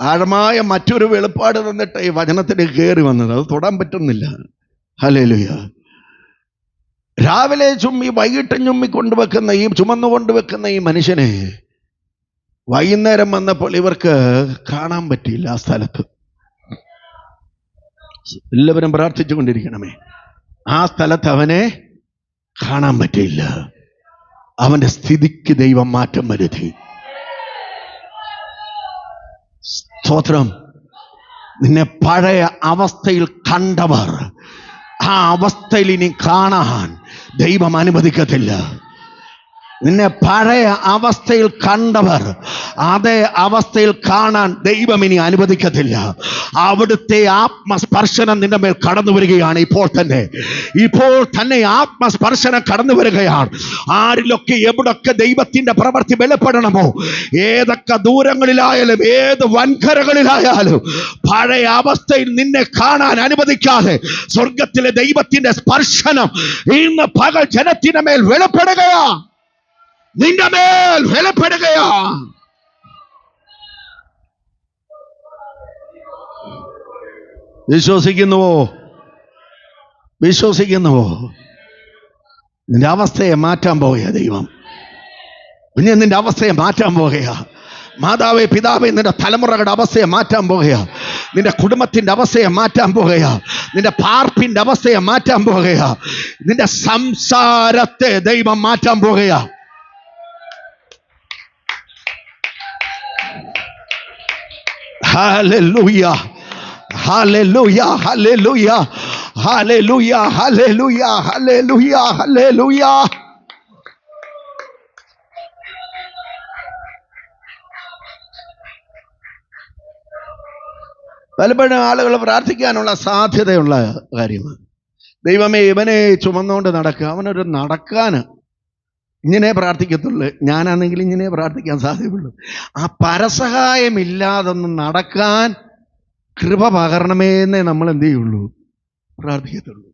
ആഴമായ മറ്റൊരു വെളിപ്പാട് തന്നിട്ട് ഈ വചനത്തിന് കയറി വന്നത്. അത് തൊടാൻ പറ്റുന്നില്ല. ഹല്ലേലൂയ. രാവിലെ ചുമ്മി വൈകിട്ട് ചുമ്മി കൊണ്ടുവെക്കുന്ന ചുമന്നു കൊണ്ടുവെക്കുന്ന ഈ മനുഷ്യനെ വൈകുന്നേരം വന്നപ്പോൾ ഇവർക്ക് കാണാൻ പറ്റിയില്ല. ആ സ്ഥലത്ത് എല്ലാവരും പ്രാർത്ഥിച്ചു കൊണ്ടിരിക്കണമേ. ആ സ്ഥലത്ത് അവനെ കാണാൻ പറ്റിയില്ല. അവന്റെ സ്ഥിതിക്ക് ദൈവം മാറ്റം വരുത്തി. സ്തോത്രം. നിന്നെ പഴയ അവസ്ഥയിൽ കണ്ടവർ ആ അവസ്ഥയിൽ ഇനി കാണാൻ ദൈവം അനുവദിക്കത്തില്ല. നിന്നെ പഴയ അവസ്ഥയിൽ കണ്ടവർ അതേ അവസ്ഥയിൽ കാണാൻ ദൈവം ഇനി അനുവദിക്കത്തില്ല. അവിടുത്തെ ആത്മസ്പർശനം നിന്റെ മേൽ കടന്നു വരികയാണ്. ഇപ്പോൾ തന്നെ ആത്മസ്പർശനം കടന്നു വരികയാണ്. ആരിലൊക്കെ എവിടൊക്കെ ദൈവത്തിന്റെ പ്രവൃത്തി വെളിപ്പെടണമോ, ഏതൊക്കെ ദൂരങ്ങളിലായാലും ഏത് വൻകരകളിലായാലും പഴയ അവസ്ഥയിൽ നിന്നെ കാണാൻ അനുവദിക്കാതെ സ്വർഗത്തിലെ ദൈവത്തിന്റെ സ്പർശനം ഇന്ന് പകൽ ജനത്തിന്റെ മേൽ വെളിപ്പെടുകയാ, നിന്റെ മേൽ വെളിപ്പെടുകയാ. വിശ്വസിക്കുന്നുവോ? നിന്റെ അവസ്ഥയെ മാറ്റാൻ പോകുക ദൈവം. പിന്നെ നിന്റെ അവസ്ഥയെ മാറ്റാൻ പോകുക. മാതാവേ പിതാവേ, നിന്റെ തലമുറകളുടെ അവസ്ഥയെ മാറ്റാൻ പോകുക. നിന്റെ കുടുംബത്തിന്റെ അവസ്ഥയെ മാറ്റാൻ പോകുക. നിന്റെ പാർപ്പിന്റെ അവസ്ഥയെ മാറ്റാൻ പോകുക. നിന്റെ സംസാരത്തെ ദൈവം മാറ്റാൻ പോകുക. Hallelujah, hallelujah, hallelujah, hallelujah, hallelujah, hallelujah, hallelujah. പലപ്പോഴും ആളുകൾ പ്രാർത്ഥിക്കാനുള്ള സാധ്യതയുള്ള കാര്യമാണ്. ദൈവമേ ഇവനെ ചുമന്നുകൊണ്ട് നടക്കുക. അവനൊരു നടക്കാന് ഇങ്ങനെ പ്രാർത്ഥിക്കത്തുള്ളൂ. ഞാനാണെങ്കിൽ ഇങ്ങനെ പ്രാർത്ഥിക്കാൻ സാധ്യതയുള്ളൂ. ആ പരസഹായമില്ലാതൊന്നും നടക്കാൻ കൃപ പകരണമേന്നേ നമ്മൾ എന്ത് ചെയ്യുള്ളൂ? പ്രാർത്ഥിക്കത്തുള്ളൂ.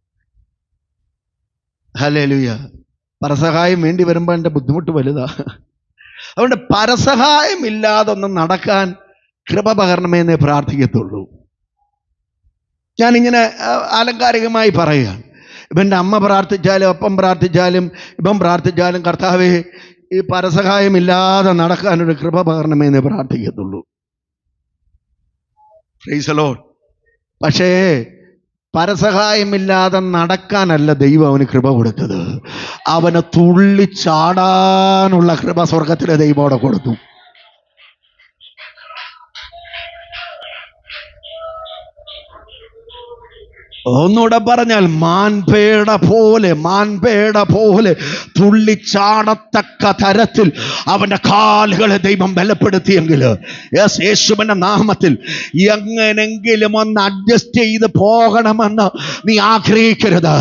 ഹല്ലേലൂയ. പരസഹായം വേണ്ടി വരുമ്പോൾ എൻ്റെ ബുദ്ധിമുട്ട് വലുതാ. അതുകൊണ്ട് പരസഹായമില്ലാതൊന്നും നടക്കാൻ കൃപ പകരണമേന്നേ പ്രാർത്ഥിക്കത്തുള്ളൂ. ഞാനിങ്ങനെ ആലങ്കാരികമായി പറയുകയാണ്. ഇവൻ്റെ അമ്മ പ്രാർത്ഥിച്ചാലും അപ്പം പ്രാർത്ഥിച്ചാലും ഇവൻ പ്രാർത്ഥിച്ചാലും കർത്താവേ ഈ പരസഹായമില്ലാതെ നടക്കാനൊരു കൃപ പകരണമേന്ന് പ്രാർത്ഥിക്കത്തുള്ളൂ. Praise the Lord. പക്ഷേ പരസഹായമില്ലാതെ നടക്കാനല്ല ദൈവം അവന് കൃപ കൊടുത്തത്. അവന് തുള്ളിച്ചാടാനുള്ള കൃപ സ്വർഗത്തിലെ ദൈവോടെ കൊടുത്തു. ഒന്നുകൂടെ പറഞ്ഞാൽ മാൻപേട പോലെ തുള്ളിച്ചാടത്തക്ക തരത്തിൽ അവന്റെ കാലുകളെ ദൈവം ബലപ്പെടുത്തിയെങ്കിൽ യേശുവിന്റെ നാമത്തിൽ എങ്ങനെങ്കിലും ഒന്ന് അഡ്ജസ്റ്റ് ചെയ്ത് പോകണമെന്ന് നീ ആഗ്രഹിക്കരുത്.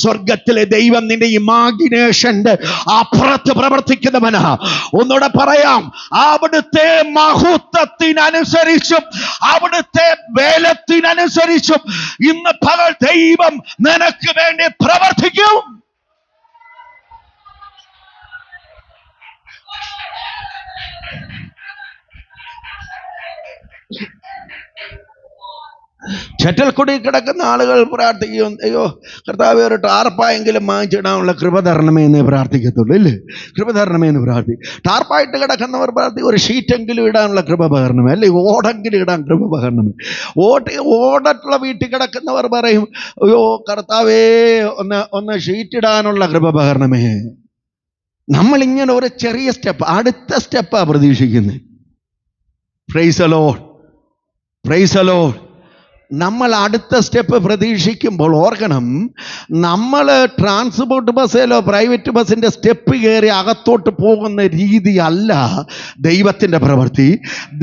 സ്വർഗത്തിലെ ദൈവം നിന്റെ ഇമാജിനേഷന്റെ അപ്പുറത്ത് പ്രവർത്തിക്കുന്നവനാ. ഒന്നുകൂടെ പറയാം, അവിടുത്തെ മഹത്വത്തിനനുസരിച്ചും അവിടുത്തെ ബലത്തിനനുസരിച്ചും ഇന്ന് ദൈവം നിനക്ക് വേണ്ടി പ്രവർത്തിക്കും. ചെറ്റൽക്കൊടി കിടക്കുന്ന ആളുകൾ പ്രാർത്ഥിക്കും, അയ്യോ കർത്താവേ ഒരു ടാർപ്പായെങ്കിലും വാങ്ങിച്ചിടാനുള്ള കൃപ തരണമേ എന്ന് പ്രാർത്ഥിക്കത്തുള്ളൂ. ഇല്ലേ? കൃപ തരണമേ എന്ന് പ്രാർത്ഥിക്കും. ടാർപ്പായിട്ട് കിടക്കുന്നവർ പ്രാർത്ഥിക്കും, ഒരു ഷീറ്റെങ്കിലും ഇടാനുള്ള കൃപ പകരണമേ, അല്ലെങ്കിൽ ഓടെങ്കിലും ഇടാൻ കൃപ പകരണമേ. ഓടട്ടുള്ള വീട്ടിൽ കിടക്കുന്നവർ പറയും, അയ്യോ കർത്താവേ ഒന്ന് ഷീറ്റിടാനുള്ള കൃപ പകരണമേ. നമ്മളിങ്ങനെ ഒരു ചെറിയ സ്റ്റെപ്പ്, അടുത്ത സ്റ്റെപ്പാ പ്രതീക്ഷിക്കുന്നത്. Price the Lord, price the Lord. നമ്മൾ അടുത്ത സ്റ്റെപ്പ് പ്രതീക്ഷിക്കുമ്പോൾ ഓർക്കണം, നമ്മൾ ട്രാൻസ്പോർട്ട് ബസ്സിലോ പ്രൈവറ്റ് ബസ്സിൻ്റെ സ്റ്റെപ്പ് കയറി അകത്തോട്ട് പോകുന്ന രീതി അല്ല ദൈവത്തിൻ്റെ പ്രവൃത്തി.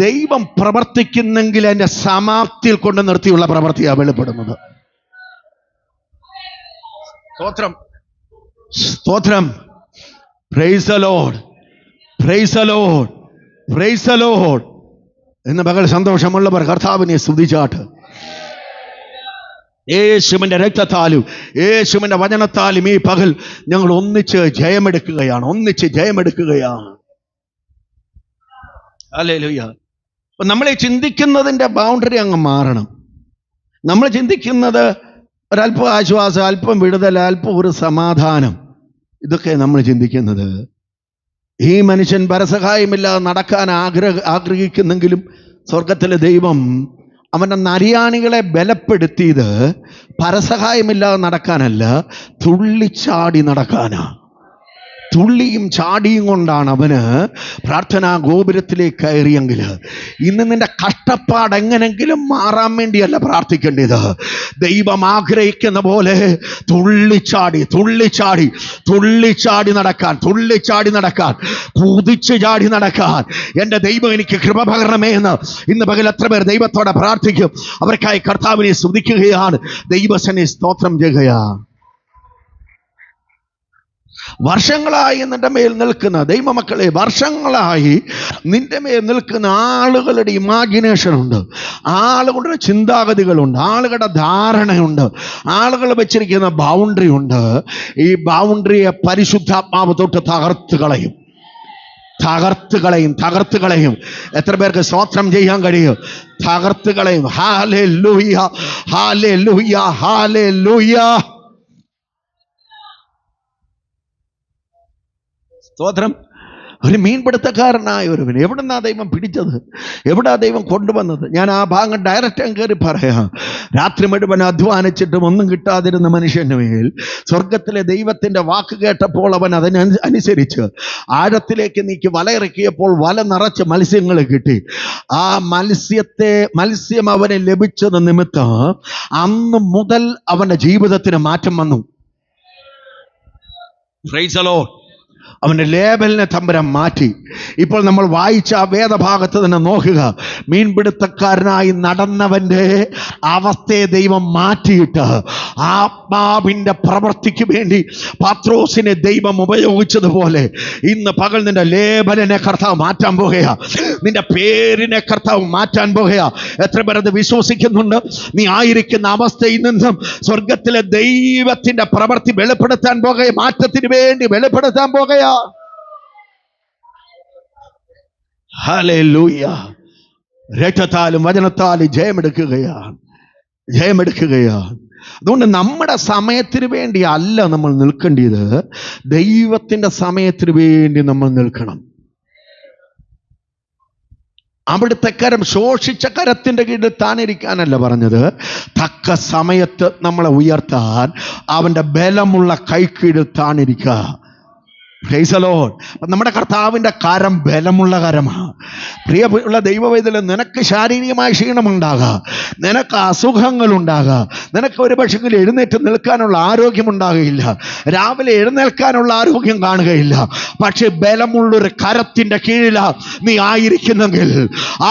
ദൈവം പ്രവർത്തിക്കുന്നെങ്കിൽ അതിൻ്റെ സമാപ്തിയിൽ കൊണ്ട് നിർത്തിയുള്ള പ്രവൃത്തിയാണ് വെളിപ്പെടുന്നത്. സ്തോത്രം, സ്തോത്രം. Price the Lord, price the Lord, price the Lord. എന്ന് പകൽ സന്തോഷമുള്ളവർ കർത്താവിനെ സ്തുതിച്ചാട്ട്. യേശുവിൻ്റെ രക്തത്താലും യേശുവിൻ്റെ വചനത്താലും ഈ പകൽ ഞങ്ങൾ ഒന്നിച്ച് ജയമെടുക്കുകയാണ്. ഹല്ലേലൂയ. അപ്പം നമ്മൾ ചിന്തിക്കുന്നതിൻ്റെ ബൗണ്ടറി അങ്ങ് മാറണം. നമ്മൾ ചിന്തിക്കുന്നത് ഒരല്പം ആശ്വാസം, അല്പം വിടുതൽ, അല്പം ഒരു സമാധാനം, ഇതൊക്കെ നമ്മൾ ചിന്തിക്കുന്നത്. ഈ മനുഷ്യൻ പരസഹായമില്ലാതെ നടക്കാൻ ആഗ്രഹിക്കുന്നെങ്കിലും സ്വർഗത്തിലെ ദൈവം അവൻ്റെ നരിയാണികളെ ബലപ്പെടുത്തിയത് പരസഹായമില്ലാതെ നടക്കാനല്ല, തുള്ളിച്ചാടി നടക്കാനാ. തുള്ളിയും ചാടിയും കൊണ്ടാണ് അവന് പ്രാർത്ഥനാ ഗോപുരത്തിലേക്ക് കയറിയെങ്കിൽ. ഇന്ന് നിന്റെ കഷ്ടപ്പാട് എങ്ങനെങ്കിലും മാറാൻ വേണ്ടിയല്ല പ്രാർത്ഥിക്കേണ്ടത്. ദൈവം ആഗ്രഹിക്കുന്ന പോലെ തുള്ളിച്ചാടി തുള്ളിച്ചാടി തുള്ളിച്ചാടി നടക്കാൻ, തുള്ളിച്ചാടി നടക്കാൻ, കുതിച്ചു ചാടി നടക്കാൻ എൻ്റെ ദൈവം എനിക്ക് കൃപ പകരണമേ എന്ന് ഇന്ന് പകൽ എത്ര പേർ ദൈവത്തോടെ പ്രാർത്ഥിക്കും? അവർക്കായി കർത്താവിനെ സ്തുതിക്കുകയാണ്, ദൈവസനെ സ്തോത്രം ചെയ്യുകയാണ്. വർഷങ്ങളായി നിന്റെ മേൽ നിൽക്കുന്ന ദൈവമക്കളെ, വർഷങ്ങളായി നിന്റെ മേൽ നിൽക്കുന്ന ആളുകളുടെ ഇമാജിനേഷൻ ഉണ്ട്, ആളുകളുടെ ചിന്താഗതികളുണ്ട്, ആളുകളുടെ ധാരണയുണ്ട്, ആളുകൾ വെച്ചിരിക്കുന്ന ബൗണ്ടറി ഉണ്ട്. ഈ ബൗണ്ടറിയെ പരിശുദ്ധാത്മാവ് തൊട്ട് തകർത്ത് കളയും, തകർത്ത് കളയും, തകർത്ത് കളയും. എത്ര പേർക്ക് സ്തോത്രം ചെയ്യാൻ കഴിയും? തകർത്ത് കളയും. Hallelujah, hallelujah, hallelujah. സ്തോത്രം. ഒരു മീൻപിടുത്തക്കാരനായ ഒരുവൻ എവിടുന്നാ ദൈവം പിടിച്ചത്, എവിടാ ദൈവം കൊണ്ടുവന്നത്? ഞാൻ ആ ഭാഗം ഡയറക്റ്റ് കയറി പറയാം. രാത്രി മുഴുവൻ അധ്വാനിച്ചിട്ടും ഒന്നും കിട്ടാതിരുന്ന മനുഷ്യന് മേൽ സ്വർഗത്തിലെ ദൈവത്തിൻ്റെ വാക്ക് കേട്ടപ്പോൾ അവൻ അതിനനുസരിച്ച് ആഴത്തിലേക്ക് നീക്കി വലയിറക്കിയപ്പോൾ വല നിറച്ച് മത്സ്യങ്ങൾ കിട്ടി. ആ മത്സ്യം അവന് ലഭിച്ചത് നിമിത്തം അന്ന് മുതൽ അവൻ്റെ ജീവിതത്തിന് മാറ്റം വന്നു. Price the Lord. അവൻ്റെ ലേബലിനെ തമ്പുരാൻ മാറ്റി. ഇപ്പോൾ നമ്മൾ വായിച്ച ആ വേദഭാഗത്ത് തന്നെ നോക്കുക. മീൻപിടുത്തക്കാരനായി നടന്നവൻ്റെ അവസ്ഥയെ ദൈവം മാറ്റിയിട്ട് ആത്മാവിൻ്റെ പ്രവൃത്തിക്ക് വേണ്ടി പത്രോസിനെ ദൈവം ഉപയോഗിച്ചതുപോലെ ഇന്ന് പകൽ നിന്റെ ലേബലിനെ കർത്താവ് മാറ്റാൻ പോകുകയാ, നിന്റെ പേരിനെ കർത്താവ് മാറ്റാൻ പോകുകയാ. എത്ര പേർ അത് വിശ്വസിക്കുന്നുണ്ട്? നീ ആയിരിക്കുന്ന അവസ്ഥയിൽ നിന്നും സ്വർഗത്തിലെ ദൈവത്തിൻ്റെ പ്രവൃത്തി വെളിപ്പെടുത്താൻ പോകുക, മാറ്റത്തിന് വേണ്ടി വെളിപ്പെടുത്താൻ പോകുക. ഹല്ലേലൂയ. രക്തത്താലും വചനത്താലും ജയമെടുക്കുകയാണ്, ജയമെടുക്കുകയാണ്. അതുകൊണ്ട് നമ്മുടെ സമയത്തിന് വേണ്ടി അല്ല നമ്മൾ നിൽക്കേണ്ടത്, ദൈവത്തിൻ്റെ സമയത്തിന് വേണ്ടി നമ്മൾ നിൽക്കണം. അവിടുത്തെ കരം ശോഷിച്ച കരത്തിൻ്റെ കീഴിൽ താനിരിക്കാനല്ല പറഞ്ഞത്, തക്ക സമയത്ത് നമ്മളെ ഉയർത്താൻ അവൻ്റെ ബലമുള്ള കൈക്കീഴിൽ താനിരിക്കുക. Praise the Lord. നമ്മുടെ കർത്താവിൻ്റെ കരം ബലമുള്ള കരമാണ്. പ്രിയമുള്ള ദൈവവേദന, നിനക്ക് ശാരീരികമായ ക്ഷീണമുണ്ടാകാം, നിനക്ക് അസുഖങ്ങളുണ്ടാകാം, നിനക്ക് ഒരു പക്ഷേ എഴുന്നേറ്റ് നിൽക്കാനുള്ള ആരോഗ്യമുണ്ടാകുകയില്ല, രാവിലെ എഴുന്നേൽക്കാനുള്ള ആരോഗ്യം കാണുകയില്ല. പക്ഷെ ബലമുള്ളൊരു കരത്തിൻ്റെ കീഴിലാണ് നീ ആയിരിക്കുന്നെങ്കിൽ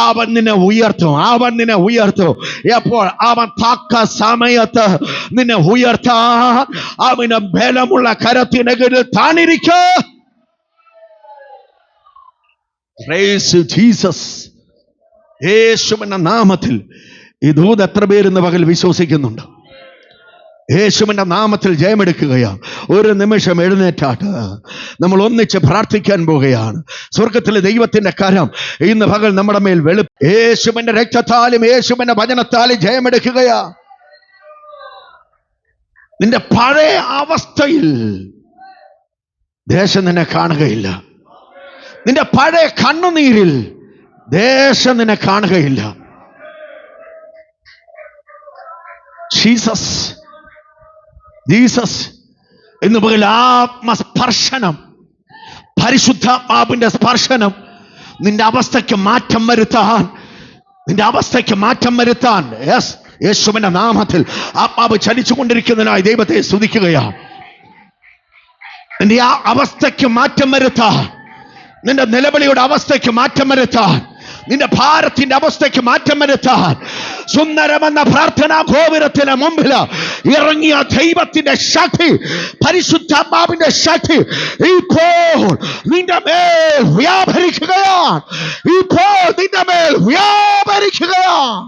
അവൻ നിന്നെ ഉയർത്തും, അവൻ നിന്നെ ഉയർത്തും. എപ്പോൾ? അവൻ തക്ക സമയത്ത് നിന്നെ ഉയർത്താൻ അവന് ബലമുള്ള കരത്തിൻ്റെ കീഴിൽ താനിരിക്കുക. Price Jesus. യേശുവിന്റെ നാമത്തിൽ ഈ ദൂത് എത്ര പേരെന്ന് പകൽ വിശ്വസിക്കുന്നുണ്ട്? യേശുവിന്റെ നാമത്തിൽ ജയമെടുക്കുകയാണ്. ഒരു നിമിഷം എഴുന്നേറ്റാട്ട് നമ്മൾ ഒന്നിച്ച് പ്രാർത്ഥിക്കാൻ പോവുകയാണ്. സ്വർഗത്തിലെ ദൈവത്തിന്റെ കരം ഇന്ന് പകൽ നമ്മുടെ മേൽ യേശുവിന്റെ രക്തത്താലും യേശുവിന്റെ വചനത്താലും ജയമെടുക്കുകയാ. നിന്റെ പഴയ അവസ്ഥയിൽ ദേശം നിന്നെ കാണുകയില്ല, നിന്റെ പഴയ കണ്ണുനീരിൽ ദേശം നിന്നെ കാണുകയില്ല. Jesus, Jesus. ഇന്ന് പകൽ ആത്മസ്പർശനം, പരിശുദ്ധാത്മാവിന്റെ സ്പർശനം നിന്റെ അവസ്ഥയ്ക്ക് മാറ്റം വരുത്താൻ, നിന്റെ അവസ്ഥയ്ക്ക് മാറ്റം വരുത്താൻ യേശുവിന്റെ നാമത്തിൽ ആത്മാവ് ചലിച്ചുകൊണ്ടിരിക്കുന്നതിനായി ദൈവത്തെ സ്തുതിക്കുകയാണ്. നിന്റെ ആ അവസ്ഥയ്ക്ക് മാറ്റം വരുത്താൻ, നിന്റെ നിലവിളിയുടെ അവസ്ഥയ്ക്ക് മാറ്റം വരുത്താൻ, നിന്റെ ഭാരത്തിന്റെ അവസ്ഥയ്ക്ക് മാറ്റം വരുത്താൻ സുന്ദരമെന്ന പ്രാർത്ഥനാ ഗോപുരത്തിന് മുമ്പിൽ ഇറങ്ങിയ ദൈവത്തിന്റെ ശക്തി, പരിശുദ്ധാത്മാവിന്റെ ശക്തി ഇപ്പോൾ നിന്റെ മേൽ വ്യാപരിക്കുകയാണ്, ഇപ്പോൾ നിന്റെ മേൽ വ്യാപരിക്കുകയാണ്.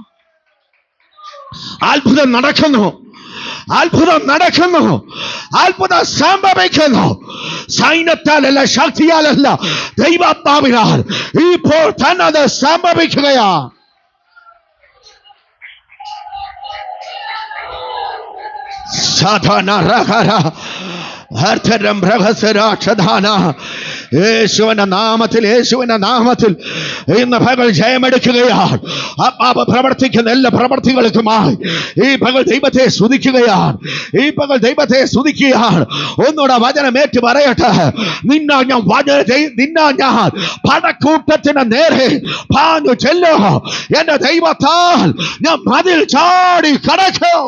അത്ഭുതം നടക്കുന്നു, അത്ഭുതം നടക്കുന്നു, അത്ഭുതം സംഭവിക്കുന്നു. സൈന്യത്താലല്ല, ശക്തിയാലല്ല, ദൈവാത്മാവിനാൽ ഇപ്പോൾ തന്നെ അത് സംഭവിക്കുകയാണ്. സാധാരണ റഹര അർത്ഥരം രഹസ്യരാക്ഷധാന യേശുവിന്റെ നാമത്തിൽ ഇന്ന് പകൽ ജയമെടുക്കുകയാണ്. ആത്മാവ് പ്രവർത്തിക്കുന്ന എല്ലാ പ്രവർത്തികൾക്കുമായി ഈ പകൽ ദൈവത്തെ സ്തുതിക്കുകയാണ്. ഒന്നുകൂടെ വചനമേറ്റ് പറയട്ടെ. നിന്നാ ഞാൻ പടക്കൂട്ടത്തിന് നേരെ പാഞ്ഞു ചെല്ലോ. എന്റെ ദൈവത്താൽ ഞാൻ മതിൽ ചാടി കടക്കും.